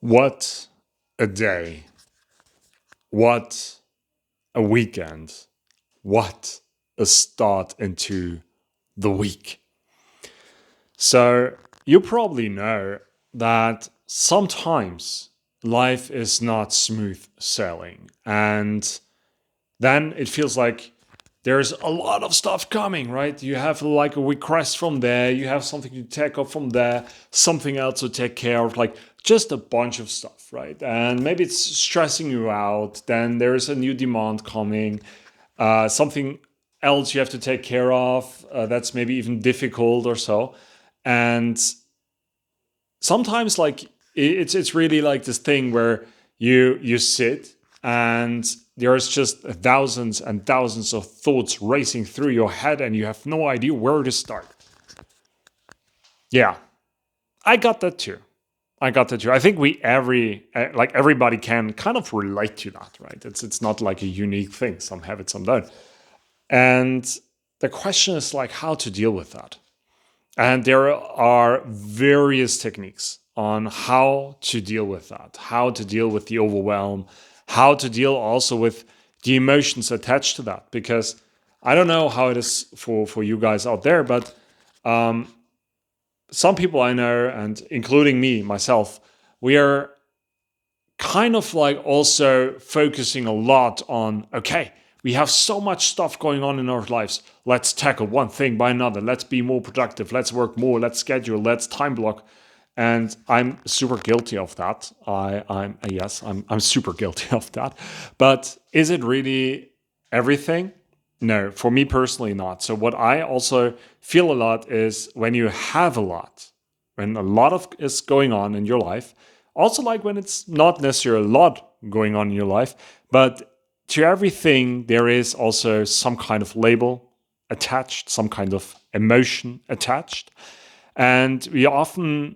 What a day. What a weekend. What a start into the week. So, you probably know that sometimes life is not smooth sailing, and then it feels like there's a lot of stuff coming, right? You have like a request from there, you have something to take up from there, something else to take care of, like just a bunch of stuff, right? And maybe it's stressing you out. Then there's a new demand coming, something else you have to take care of that's maybe even difficult or so. And sometimes like it's really like this thing where you sit and there's just thousands and thousands of thoughts racing through your head and you have no idea where to start. Yeah, I got that too. I think everybody can kind of relate to that, right? It's not like a unique thing. Some have it, some don't. And the question is like how to deal with that. And there are various techniques on how to deal with that, how to deal with the overwhelm, how to deal also with the emotions attached to that. Because I don't know how it is for you guys out there, but some people I know, and including me, myself, we are kind of like also focusing a lot on, okay, we have so much stuff going on in our lives. Let's tackle one thing by another. Let's be more productive. Let's work more. Let's schedule. Let's time block. And I'm super guilty of that. I'm super guilty of that. But is it really everything? No, for me personally, not. So what I also feel a lot is when you have a lot, when a lot of is going on in your life, also like when it's not necessarily a lot going on in your life, but to everything there is also some kind of label attached, some kind of emotion attached. And we often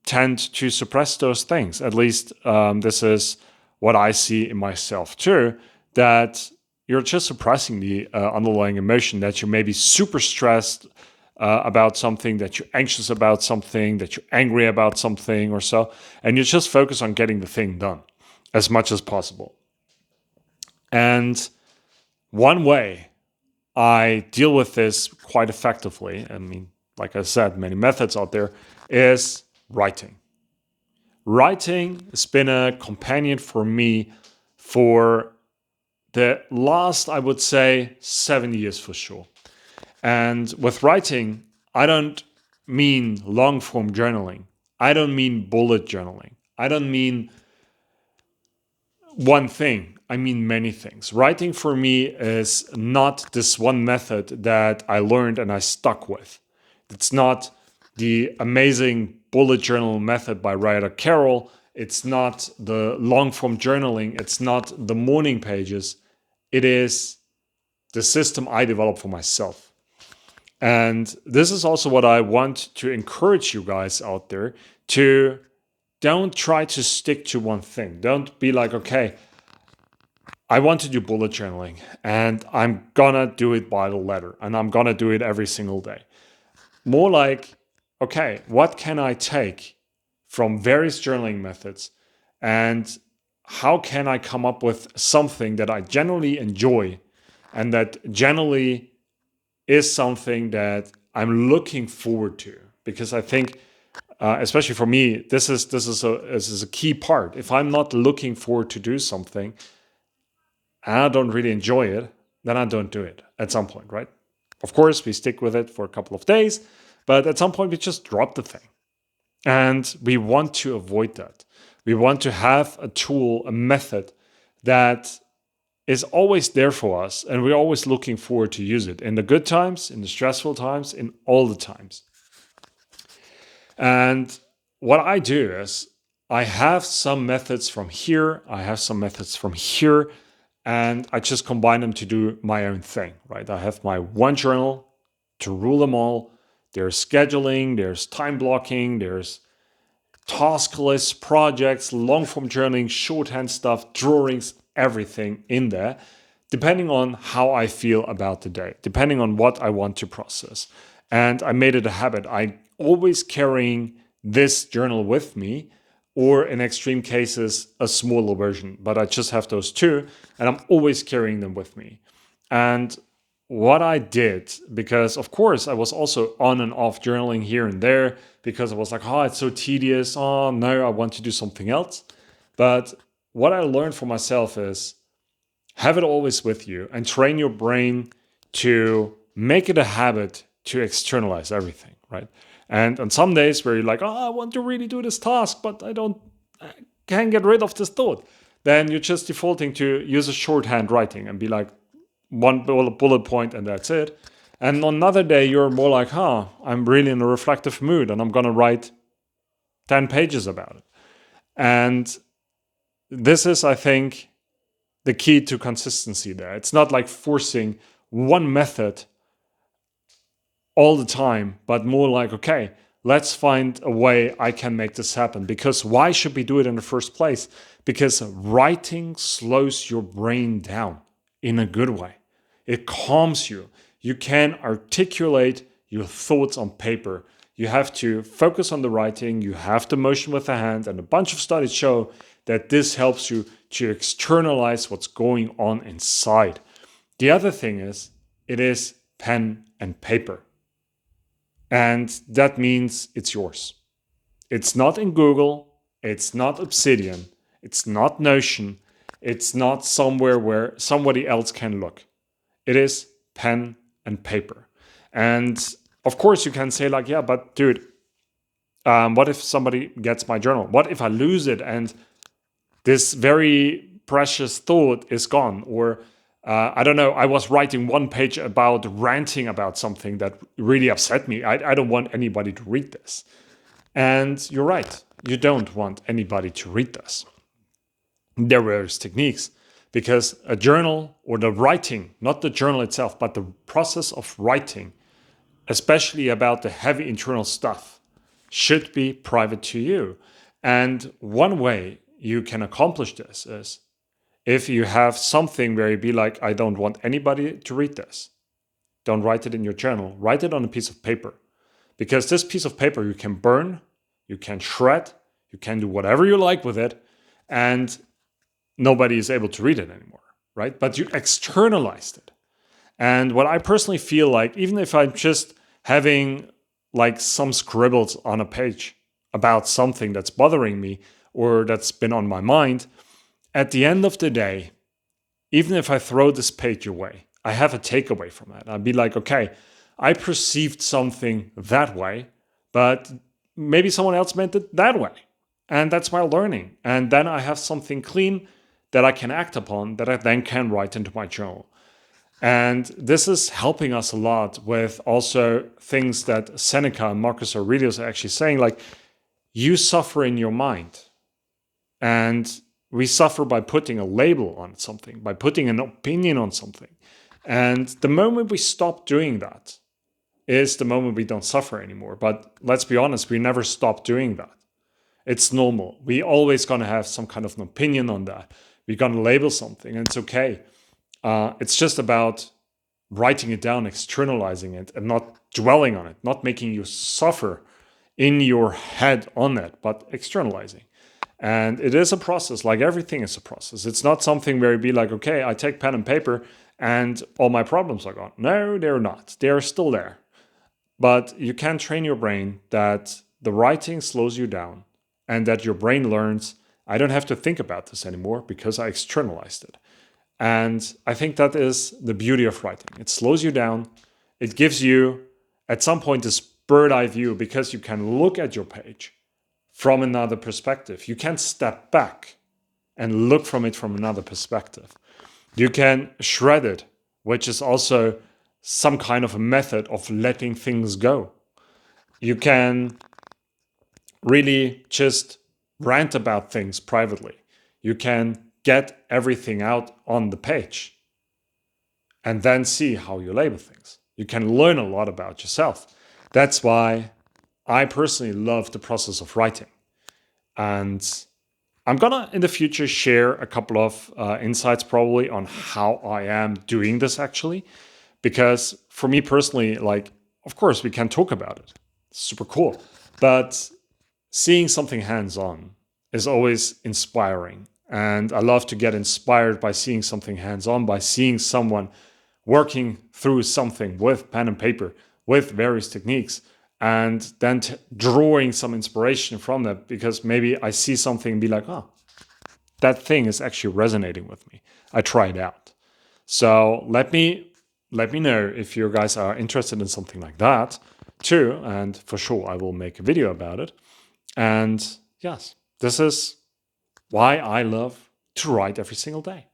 tend to suppress those things. At least this is what I see in myself too, that you're just suppressing the underlying emotion, that you may be super stressed about something, that you're anxious about something, that you're angry about something or so, and you just focus on getting the thing done as much as possible. And one way I deal with this quite effectively, I mean, like I said, many methods out there, is writing. Writing has been a companion for me for the last, I would say, 7 years for sure. And with writing, I don't mean long form journaling. I don't mean bullet journaling. I don't mean one thing. I mean many things. Writing for me is not this one method that I learned and I stuck with. It's not the amazing bullet journal method by Ryder Carroll. It's not the long form journaling. It's not the morning pages. It is the system I developed for myself. And this is also what I want to encourage you guys out there to don't try to stick to one thing. Don't be like, okay, I want to do bullet journaling and I'm gonna do it by the letter and I'm gonna do it every single day. More like, okay, what can I take from various journaling methods and how can I come up with something that I generally enjoy and that generally is something that I'm looking forward to? Because I think, especially for me, this is a key part. If I'm not looking forward to do something and I don't really enjoy it, then I don't do it at some point, right? Of course, we stick with it for a couple of days, but at some point we just drop the thing. And we want to avoid that. We want to have a tool, a method that is always there for us, and we're always looking forward to use it in the good times, in the stressful times, in all the times. And what I do is I have some methods from here, I have some methods from here, and I just combine them to do my own thing, right? I have my one journal to rule them all. There's scheduling, there's time blocking, there's task lists, projects, long form journaling, shorthand stuff, drawings, everything in there, depending on how I feel about the day, depending on what I want to process. And I made it a habit. I always carrying this journal with me or in extreme cases, a smaller version. But I just have those two, and I'm always carrying them with me. And what I did, because of course I was also on and off journaling here and there, because I was like, oh, it's so tedious. Oh, no, I want to do something else. But what I learned for myself is have it always with you and train your brain to make it a habit to externalize everything, right? And on some days where you're like, oh, I want to really do this task, but I can't get rid of this thought, then you're just defaulting to use a shorthand writing and be like one bullet point and that's it. And on another day, you're more like, I'm really in a reflective mood and I'm going to write 10 pages about it. And this is, I think, the key to consistency there. It's not like forcing one method all the time, but more like, okay, let's find a way I can make this happen. Because why should we do it in the first place? Because writing slows your brain down in a good way. It calms you. You can articulate your thoughts on paper. You have to focus on the writing. You have to motion with the hand. And a bunch of studies show that this helps you to externalize what's going on inside. The other thing is, it is pen and paper. And that means it's yours. It's not in Google. It's not Obsidian. It's not Notion. It's not somewhere where somebody else can look. It is pen and paper. And of course you can say like, yeah, but dude, what if somebody gets my journal? What if I lose it and this very precious thought is gone? Or I don't know, I was writing one page about ranting about something that really upset me. I don't want anybody to read this. And you're right, you don't want anybody to read this. There are various techniques, because a journal or the writing, not the journal itself, but the process of writing, especially about the heavy internal stuff, should be private to you. And one way you can accomplish this is if you have something where you be like, I don't want anybody to read this. Don't write it in your journal. Write it on a piece of paper. Because this piece of paper you can burn, you can shred, you can do whatever you like with it, and nobody is able to read it anymore, right? But you externalized it. And what I personally feel like, even if I'm just having like some scribbles on a page about something that's bothering me or that's been on my mind, at the end of the day, even if I throw this page away, I have a takeaway from that. I'd be like, okay, I perceived something that way, but maybe someone else meant it that way. And that's my learning. And then I have something clean that I can act upon that I then can write into my journal. And this is helping us a lot with also things that Seneca and Marcus Aurelius are actually saying, like, you suffer in your mind. And we suffer by putting a label on something, by putting an opinion on something. And the moment we stop doing that is the moment we don't suffer anymore. But let's be honest, we never stop doing that. It's normal. We always going to have some kind of an opinion on that. We're going to label something, and it's okay. It's just about writing it down, externalizing it, and not dwelling on it, not making you suffer in your head on it, but externalizing. And it is a process, like everything is a process. It's not something where you be like, okay, I take pen and paper and all my problems are gone. No, they're not. They're still there. But you can train your brain that the writing slows you down and that your brain learns, I don't have to think about this anymore because I externalized it. And I think that is the beauty of writing. It slows you down. It gives you, at some point, this bird's eye view because you can look at your page from another perspective. You can step back and look from it from another perspective. You can shred it, which is also some kind of a method of letting things go. You can really just rant about things privately. You can get everything out on the page and then see how you label things. You can learn a lot about yourself. That's why I personally love the process of writing. And I'm gonna, in the future, share a couple of insights probably on how I am doing this actually. Because for me personally, like, of course, we can talk about it. It's super cool. But seeing something hands-on is always inspiring. And I love to get inspired by seeing something hands-on, by seeing someone working through something with pen and paper, with various techniques, and then drawing some inspiration from that, because maybe I see something and be like, oh, that thing is actually resonating with me. I try it out. So let me know if you guys are interested in something like that too, and for sure I will make a video about it. And yes, this is why I love to write every single day.